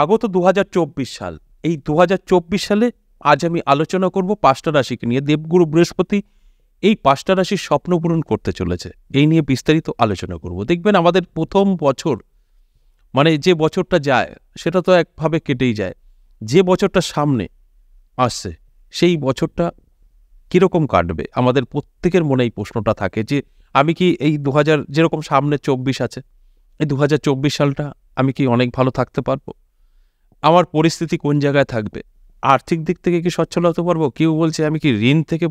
আগত 2024 সাল, এই 2024 সালে আজ আমি আলোচনা করব 5টা রাশিকে নিয়ে। দেবগুরু বৃহস্পতি এই 5টা রাশির স্বপ্ন পূরণ করতে চলেছে, এই নিয়ে বিস্তারিত আলোচনা করব। দেখবেন আমাদের প্রথম বছর, মানে যে বছরটা যায় সেটা তো একভাবে কেটেই যায়, যে বছরটা সামনে আসছে সেই বছরটা কীরকম কাটবে আমাদের প্রত্যেকের মনে এই প্রশ্নটা থাকে যে আমি কি এই 2000, যেরকম সামনে 24 আছে, এই 2024 সালটা আমি কি অনেক ভালো থাকতে পারবো? আমার পরিস্থিতি কোন জায়গায় থাকবে? আর্থিক দিক থেকে কি সচ্ছল হতে পারবো? কেউ বলছে আমি কি ঋণ থেকে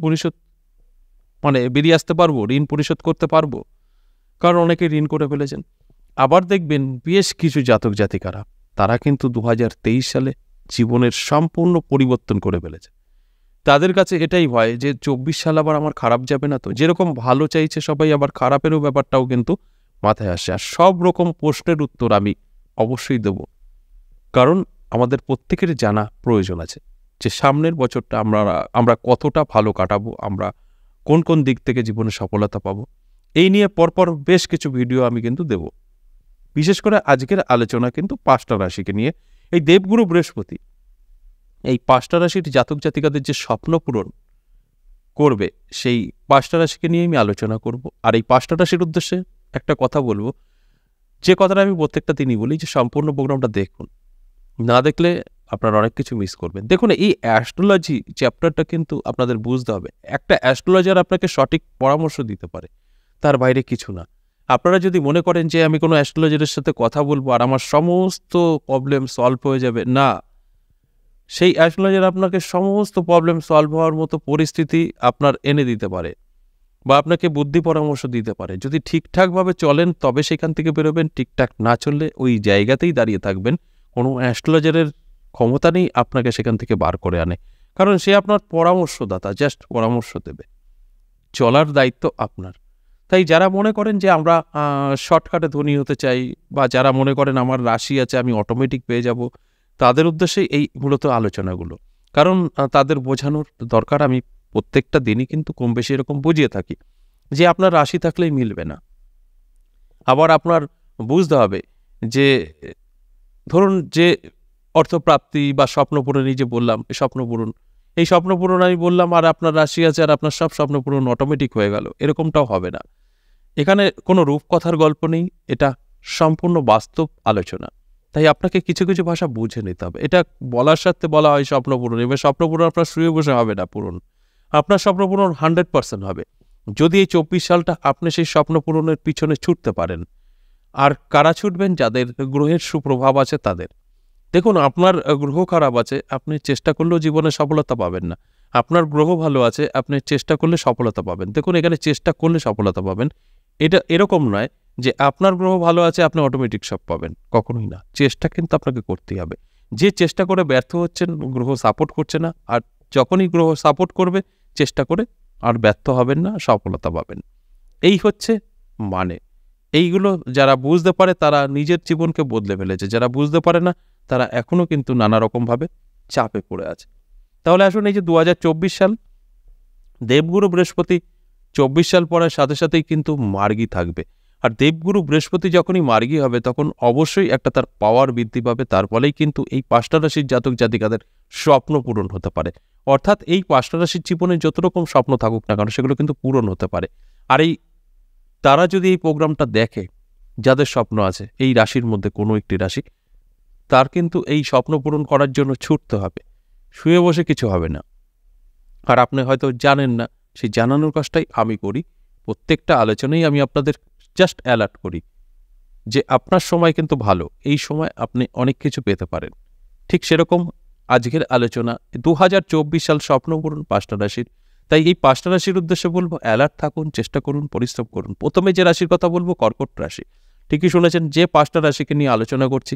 বেরিয়ে আসতে পারবো, ঋণ পরিশোধ করতে পারবো? কারণ অনেকে ঋণ করে ফেলেছেন। আবার দেখবেন বেশ কিছু জাতক জাতিকারা তারা কিন্তু 2023 সালে জীবনের সম্পূর্ণ পরিবর্তন করে ফেলেছে। তাদের কাছে এটাই ভয় যে 24 সাল আবার আমার খারাপ যাবে না তো? যেরকম ভালো চাইছে সবাই, আবার খারাপেরও ব্যাপারটাও কিন্তু মাথায় আসে। আর সব রকম প্রশ্নের উত্তর আমি অবশ্যই দেব, কারণ আমাদের প্রত্যেকের জানা প্রয়োজন আছে যে সামনের বছরটা আমরা কতটা ভালো কাটাবো, আমরা কোন কোন দিক থেকে জীবনে সফলতা পাবো। এই নিয়ে পরপর বেশ কিছু ভিডিও আমি কিন্তু দেব। বিশেষ করে আজকের আলোচনা কিন্তু 5টা রাশিকে নিয়ে। এই দেবগুরু বৃহস্পতি এই 5টা রাশির জাতক জাতিকাদের যে স্বপ্ন পূরণ করবে, সেই 5টা রাশিকে নিয়ে আমি আলোচনা করব। আর এই 5টা রাশির উদ্দেশ্যে একটা কথা বলবো, যে কথাটা আমি প্রত্যেকটা দিনই বলি যে সম্পূর্ণ প্রোগ্রামটা দেখুন, না দেখলে আপনারা অনেক কিছু মিস করবেন। দেখুন, এই অ্যাস্ট্রোলজি চ্যাপ্টারটা কিন্তু আপনাদের বুঝতে হবে। একটা অ্যাস্ট্রোলজার আপনাকে সঠিক পরামর্শ দিতে পারে, তার বাইরে কিছু না। আপনারা যদি মনে করেন যে আমি কোনো অ্যাস্ট্রোলজারের সাথে কথা বলবো আর আমার সমস্ত প্রবলেম সলভ হয়ে যাবে, না, সেই অ্যাস্ট্রোলজার আপনাকে সমস্ত প্রবলেম সলভ হওয়ার মতো পরিস্থিতি আপনার এনে দিতে পারে বা আপনাকে বুদ্ধি পরামর্শ দিতে পারে। যদি ঠিকঠাকভাবে চলেন তবে সেখান থেকে বেরোবেন, ঠিকঠাক না চললে ওই জায়গাতেই দাঁড়িয়ে থাকবেন। কোনো অ্যাস্ট্রোলজারের ক্ষমতা নেই আপনাকে সেখান থেকে বার করে আনে, কারণ সে আপনার পরামর্শদাতা, জাস্ট পরামর্শ দেবে, চলার দায়িত্ব আপনার। তাই যারা মনে করেন যে আমরা শর্টকাটে ধনী হতে চাই, বা যারা মনে করেন আমার রাশি আছে আমি অটোমেটিক পেয়ে যাব, তাদের উদ্দেশ্যে এই মূলত আলোচনাগুলো। কারণ তাদের বোঝানোর দরকার, আমি প্রত্যেকটা দিনই কিন্তু কম বেশি এরকম বুঝিয়ে থাকি যে আপনার রাশি থাকলেই মিলবে না। আবার আপনার বুঝতে হবে যে ধরুন যে অর্থপ্রাপ্তি বা স্বপ্নপূরণ, এই যে বললাম এই স্বপ্নপূরণ আমি বললাম আর আপনার রাশি আছে আর আপনার সব স্বপ্নপূরণ অটোমেটিক হয়ে গেল, এরকমটাও হবে না। এখানে কোনো রূপকথার গল্প নেই, এটা সম্পূর্ণ বাস্তব আলোচনা। তাই আপনাকে কিছু কিছু ভাষা বুঝে নিতে হবে। এটা বলার সাথে বলা হয় স্বপ্নপূরণ, এবার স্বপ্নপূরণ আপনার শুয়ে বসে হবে না পূরণ, আপনার স্বপ্নপূরণ 100% হবে যদি এই 24 সালটা আপনি সেই স্বপ্নপূরণের পিছনে ছুটতে পারেন। আর কারা ছুটবেন? যাদের গ্রহের সুপ্রভাব আছে তাদের। দেখুন, আপনার গ্রহ খারাপ আছে, আপনি চেষ্টা করলেও জীবনে সফলতা পাবেন না। আপনার গ্রহ ভালো আছে, আপনি চেষ্টা করলে সফলতা পাবেন। দেখুন, এখানে চেষ্টা করলে সফলতা পাবেন, এটা এরকম নয় যে আপনার গ্রহ ভালো আছে আপনি অটোমেটিক সব পাবেন, কখনোই না। চেষ্টা কিন্তু আপনাকে করতেই হবে। যে চেষ্টা করে ব্যর্থ হচ্ছেন, গ্রহ সাপোর্ট করছে না। আর যখনই গ্রহ সাপোর্ট করবে, চেষ্টা করে আর ব্যর্থ হবেন না, সফলতা পাবেন। এই হচ্ছে মানে। এইগুলো যারা বুঝতে পারে তারা নিজের জীবনকে বদলে ফেলেছে, যারা বুঝতে পারে না তারা এখনও কিন্তু নানা রকমভাবে চাপে পড়ে আছে। তাহলে আসুন, এই যে 2024 সাল, দেবগুরু বৃহস্পতি 24 সাল পড়ার সাথে সাথেই কিন্তু মার্গী থাকবে। আর দেবগুরু বৃহস্পতি যখনই মার্গী হবে তখন অবশ্যই একটা তার পাওয়ার বৃদ্ধি পাবে। তার ফলেই কিন্তু এই 5টা রাশির জাতক জাতিকাদের স্বপ্ন পূরণ হতে পারে। অর্থাৎ এই 5টা রাশির জীবনে যত রকম স্বপ্ন থাকুক না কেন, সেগুলো কিন্তু পূরণ হতে পারে। আর এই তারা যদি এই প্রোগ্রামটা দেখে, যাদের স্বপ্ন আছে এই রাশির মধ্যে কোনো একটি রাশি, তার কিন্তু এই স্বপ্ন পূরণ করার জন্য ছুটতে হবে, শুয়ে বসে কিছু হবে না। আর আপনি হয়তো জানেন না, সেই জানানোর কাজটাই আমি করি। প্রত্যেকটা আলোচনায় আমি আপনাদের জাস্ট অ্যালার্ট করি যে আপনার সময় কিন্তু ভালো, এই সময় আপনি অনেক কিছু পেতে পারেন। ঠিক সেরকম আজকের আলোচনা 2024 সাল স্বপ্ন পূরণ 5টা রাশির। তাই এই 5টা রাশির উদ্দেশ্যে বলবো, অ্যালার্ট থাকুন, চেষ্টা করুন, পরিশ্রম করুন। প্রথমে যে রাশির কথা বলবো, কর্কট রাশি। ঠিকই শুনেছেন, যে 5টা রাশিকে নিয়ে আলোচনা করছি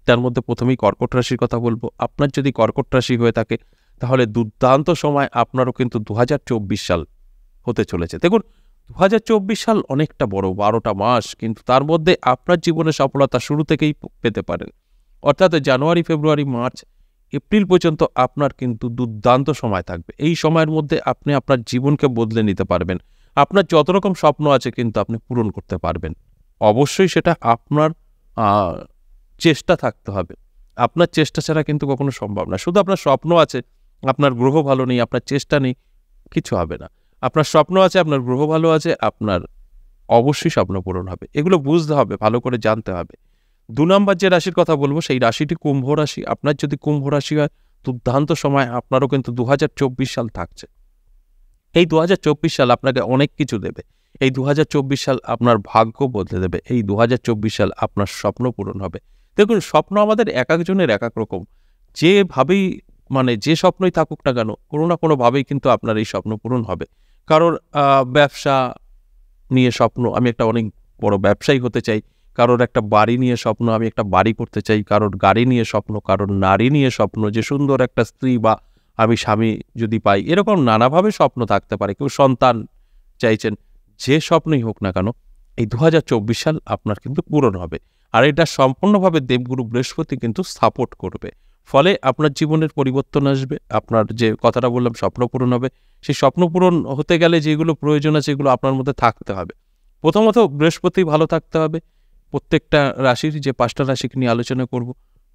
তার মধ্যে প্রথমেই কর্কট রাশির কথা বলবো। আপনার যদি কর্কট রাশি হয়ে থাকে তাহলে দুর্দান্ত সময় আপনারও কিন্তু 2024 সাল হতে চলেছে। দেখুন, 2024 সাল অনেকটা বড়, 12টা মাস, কিন্তু তার মধ্যে আপনার জীবনে সফলতা শুরু থেকেই পেতে পারেন। অর্থাৎ জানুয়ারি, ফেব্রুয়ারি, মার্চ, এপ্রিল পর্যন্ত আপনার কিন্তু দুর্দান্ত সময় থাকবে। এই সময়ের মধ্যে আপনি আপনার জীবনকে বদলে নিতে পারবেন। আপনার যত রকম স্বপ্ন আছে কিন্তু আপনি পূরণ করতে পারবেন। অবশ্যই সেটা আপনার চেষ্টা থাকতে হবে। আপনার চেষ্টা ছাড়া কিন্তু কখনো সম্ভব না। শুধু আপনার স্বপ্ন আছে, আপনার গ্রহ ভালো নেই, আপনার চেষ্টা নেই, কিছু হবে না। আপনার স্বপ্ন আছে, আপনার গ্রহ ভালো আছে, আপনার অবশ্যই স্বপ্ন পূরণ হবে। এগুলো বুঝতে হবে, ভালো করে জানতে হবে। ২ নম্বর যে রাশির কথা বলবো সেই রাশিটি কুম্ভ রাশি। আপনার যদি কুম্ভ রাশি হয়, দুর্দান্ত সময় আপনারও কিন্তু ২০২৪ সাল থাকছে। এই ২০২৪ সাল আপনাকে অনেক কিছু দেবে। এই ২০২৪ সাল আপনার ভাগ্য বদলে দেবে। এই ২০২৪ সাল আপনার স্বপ্ন পূরণ হবে। দেখুন, স্বপ্ন আমাদের একেকজনের একেক রকম। যেভাবেই যে স্বপ্নই থাকুক না কেন, কোনো না কোনোভাবেই কিন্তু আপনার এই স্বপ্ন পূরণ হবে। কারোর ব্যবসা নিয়ে স্বপ্ন, আমি একটা অনেক বড় ব্যবসায়ী হতে চাই। কারোর একটা বাড়ি নিয়ে স্বপ্ন, আমি একটা বাড়ি করতে চাই। কারোর গাড়ি নিয়ে স্বপ্ন, কারোর নারী নিয়ে স্বপ্ন, যে সুন্দর একটা স্ত্রী বা আমি স্বামী যদি পাই। এরকম নানাভাবে স্বপ্ন থাকতে পারে। কেউ সন্তান চাইছেন। যে স্বপ্নই হোক না কেন, এই ২০২৪ সাল আপনার কিন্তু পূরণ হবে। আর এটা সম্পূর্ণভাবে দেবগুরু বৃহস্পতি কিন্তু সাপোর্ট করবে। ফলে আপনার জীবনের পরিবর্তন আসবে। আপনার যে কথাটা বললাম, স্বপ্ন পূরণ হবে। সেই স্বপ্ন পূরণ হতে গেলে যেগুলো প্রয়োজন আছে, এগুলো আপনার মধ্যে থাকতে হবে। প্রথমত বৃহস্পতি ভালো থাকতে হবে। প্রত্যেকটা রাশির, যে ৫টা রাশিকে নিয়ে আলোচনা করব,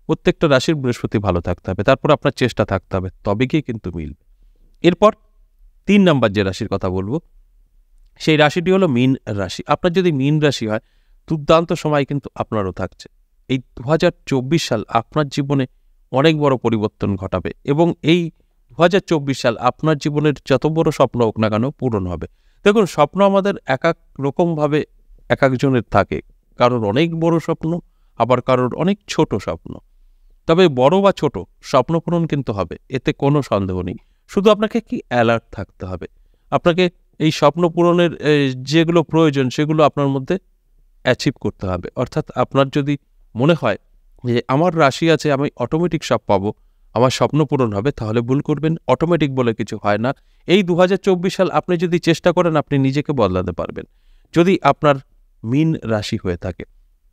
প্রত্যেকটা রাশির বৃহস্পতি ভালো থাকতে হবে। তারপর আপনার চেষ্টা থাকতে হবে, তবে গিয়ে কিন্তু মিলবে। এরপর ৩ নম্বর যে রাশির কথা বলবো, সেই রাশিটি হলো মীন রাশি। আপনার যদি মীন রাশি হয়, দুর্দান্ত সময় কিন্তু আপনারও থাকছে। এই ২০২৪ সাল আপনার জীবনে অনেক বড় পরিবর্তন ঘটাবে এবং এই ২০২৪ সাল আপনার জীবনের যত বড় স্বপ্ন হোক না কেন পূরণ হবে। দেখুন, স্বপ্ন আমাদের এক এক রকমভাবে এক একজনের থাকে। কারোর অনেক বড় স্বপ্ন, আবার কারোর অনেক ছোট স্বপ্ন। তবে বড় বা ছোট স্বপ্ন পূরণ কিন্তু হবে, এতে কোনো সন্দেহ নেই। শুধু আপনাকে কি অ্যালার্ট থাকতে হবে। আপনাকে এই স্বপ্ন পূরণের যেগুলো প্রয়োজন, সেগুলো আপনার মধ্যে অ্যাচিভ করতে হবে। অর্থাৎ আপনার যদি মনে হয় যে আমার রাশি আছে, আমি অটোমেটিক সব পাবো, আমার স্বপ্ন পূরণ হবে, তাহলে ভুল করবেন। অটোমেটিক বলে কিছু হয় না। এই ২০২৪ সাল আপনি যদি চেষ্টা করেন, আপনি নিজেকে বদলাতে পারবেন। যদি আপনার মীন রাশি হয়ে থাকে,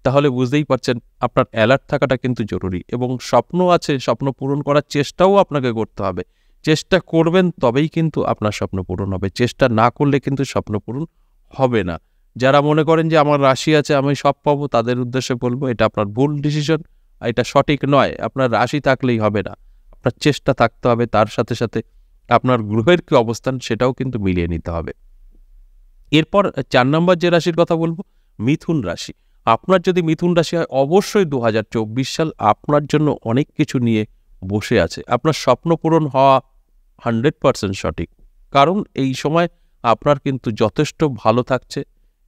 তাহলে বুঝতেই পারছেন আপনার অ্যালার্ট থাকাটা কিন্তু জরুরি। এবং স্বপ্ন আছে, স্বপ্ন পূরণ করার চেষ্টাও আপনাকে করতে হবে। চেষ্টা করবেন, তবেই কিন্তু আপনার স্বপ্ন পূরণ হবে। চেষ্টা না করলে কিন্তু স্বপ্ন পূরণ হবে না। যারা মনে করেন যে আমার রাশি আছে, আমি সব পাবো, তাদের উদ্দেশ্যে বলবো এটা আপনার ভুল ডিসিশন, এটা সঠিক নয়। আপনার রাশি থাকলেই হবে না, আপনার চেষ্টা থাকতে হবে। তার সাথে সাথে আপনার গ্রহের কি অবস্থান, সেটাও কিন্তু মিলিয়ে নিতে হবে। এরপর ৪ নম্বর যে রাশির কথা বলবো, মিথুন রাশি। আপনার যদি মিথুন রাশি হয়, অবশ্যই ২০২৪ সাল আপনার জন্য অনেক কিছু নিয়ে বসে আছে। আপনার স্বপ্ন পূরণ হওয়া 100% সঠিক। কারণ এই সময় আপনার কিন্তু যথেষ্ট ভালো থাকছে।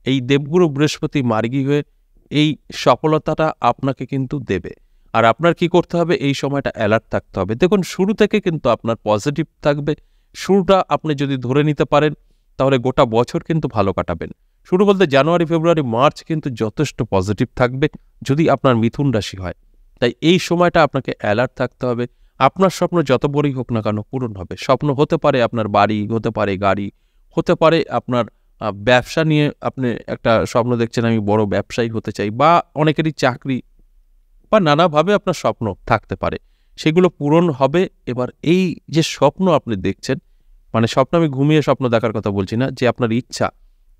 এই দেবগুরু বৃহস্পতি মার্গী হয়ে এই সফলতাটা আপনাকে কিন্তু দেবে। আর আপনার কি করতে হবে, এই সময়টা অ্যালার্ট থাকতে হবে। দেখুন, শুরু থেকে কিন্তু আপনার পজিটিভ থাকবে। শুরুটা আপনি যদি ধরে নিতে পারেন, তাহলে গোটা বছর কিন্তু ভালো কাটাবেন। শুরু বলতে জানুয়ারি, ফেব্রুয়ারি, মার্চ কিন্তু যথেষ্ট পজিটিভ থাকবে যদি আপনার মিথুন রাশি হয়। তাই এই সময়টা আপনাকে অ্যালার্ট থাকতে হবে। আপনার স্বপ্ন যত বড়ই হোক না কেন পূরণ হবে। স্বপ্ন হতে পারে আপনার বাড়ি, হতে পারে গাড়ি, হতে পারে আপনার ব্যবসা নিয়ে আপনি একটা স্বপ্ন দেখছেন, আমি বড় ব্যবসায়ী হতে চাই, বা অনেকেরই চাকরি, বা নানাভাবে আপনার স্বপ্ন থাকতে পারে। সেগুলো পূরণ হবে। এবার এই যে স্বপ্ন আপনি দেখছেন, স্বপ্ন আমি ঘুমিয়ে স্বপ্ন দেখার কথা বলছি না, যে আপনার ইচ্ছা,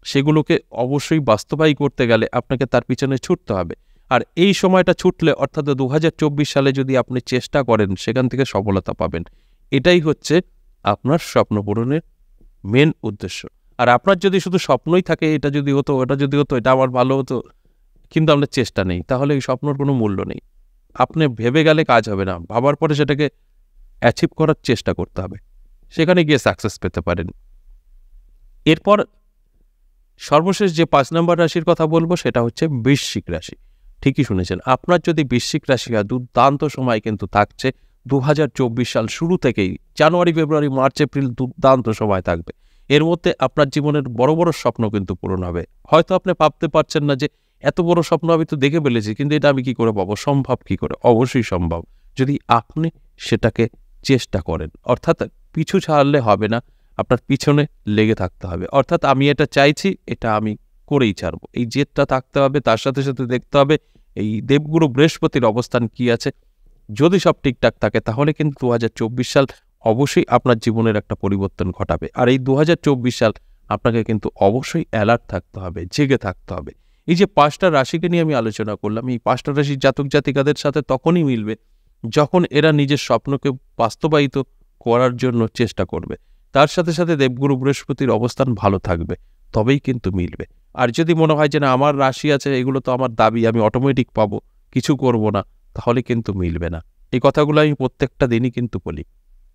সেগুলোকে অবশ্যই বাস্তবায়ী করতে গেলে আপনাকে তার পিছনে ছুটতে হবে। আর এই সময়টা ছুটলে, অর্থাৎ ২০২৪ সালে যদি আপনি চেষ্টা করেন, সেখান থেকে সফলতা পাবেন। এটাই হচ্ছে আপনার স্বপ্ন পূরণের মেন উদ্দেশ্য। আর আপনার যদি শুধু স্বপ্নই থাকে, এটা যদি হতো, ওটা যদি হতো, এটা আমার ভালো হতো, কিন্তু আপনার চেষ্টা নেই, তাহলে এই স্বপ্নর কোনো মূল্য নেই। আপনি ভেবে গেলে কাজ হবে না, ভাবার পরে সেটাকে অ্যাচিভ করার চেষ্টা করতে হবে, সেখানে গিয়ে সাকসেস পেতে পারেন। এরপর সর্বশেষ যে ৫ নম্বর রাশির কথা বলবো, সেটা হচ্ছে বৃশ্চিক রাশি। ঠিকই শুনেছেন, আপনার যদি বৃশ্চিক রাশি হয়, দুর্দান্ত সময় কিন্তু থাকছে ২০২৪ সাল শুরু থেকেই। জানুয়ারি, ফেব্রুয়ারি, মার্চ, এপ্রিল দুর্দান্ত সময় থাকবে। এর মধ্যে আপনার জীবনের বড় বড় স্বপ্ন কিন্তু পূরণ হবে। হয়তো আপনি ভাবতে পারছেন না যে এত বড় স্বপ্ন আমি তো দেখে ফেলেছি, কিন্তু এটা আমি কি করে পাবো, সম্ভব কি করে? অবশ্যই সম্ভব, যদি আপনি সেটাকে চেষ্টা করেন। অর্থাৎ পিছু ছাড়লে হবে না, আপনার পিছনে লেগে থাকতে হবে। অর্থাৎ আমি এটা চাইছি, এটা আমি করেই ছাড়বো, এই জেদটা থাকতে হবে। তার সাথে সাথে দেখতে হবে এই দেবগুরু বৃহস্পতির অবস্থান কি আছে। যদি সব ঠিকঠাক থাকে, তাহলে কিন্তু ২০২৪ সাল অবশ্যই আপনার জীবনের একটা পরিবর্তন ঘটাবে। আর এই ২০২৪ সাল আপনাকে কিন্তু অবশ্যই অ্যালার্ট থাকতে হবে, জেগে থাকতে হবে। এই যে ৫টা রাশিকে নিয়ে আমি আলোচনা করলাম, এই ৫টা রাশির জাতক জাতিকাদের সাথে তখনই মিলবে যখন এরা নিজের স্বপ্নকে বাস্তবায়িত করার জন্য চেষ্টা করবে। তার সাথে সাথে দেবগুরু বৃহস্পতির অবস্থান ভালো থাকবে, তবেই কিন্তু মিলবে। আর যদি মনে হয় যে না আমার রাশি আছে, এগুলো তো আমার দাবি, আমি অটোমেটিক পাবো, কিছু করব না, তাহলে কিন্তু মিলবে না। এই কথাগুলো আমি প্রত্যেকটা দিনই কিন্তু বলি।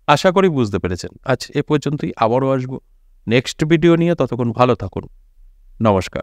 আশা করি বুঝতে পেরেছেন। আজ এ পর্যন্তই, আবারও আসবো নেক্সট ভিডিও নিয়ে। ততক্ষণ ভালো থাকুন। নমস্কার।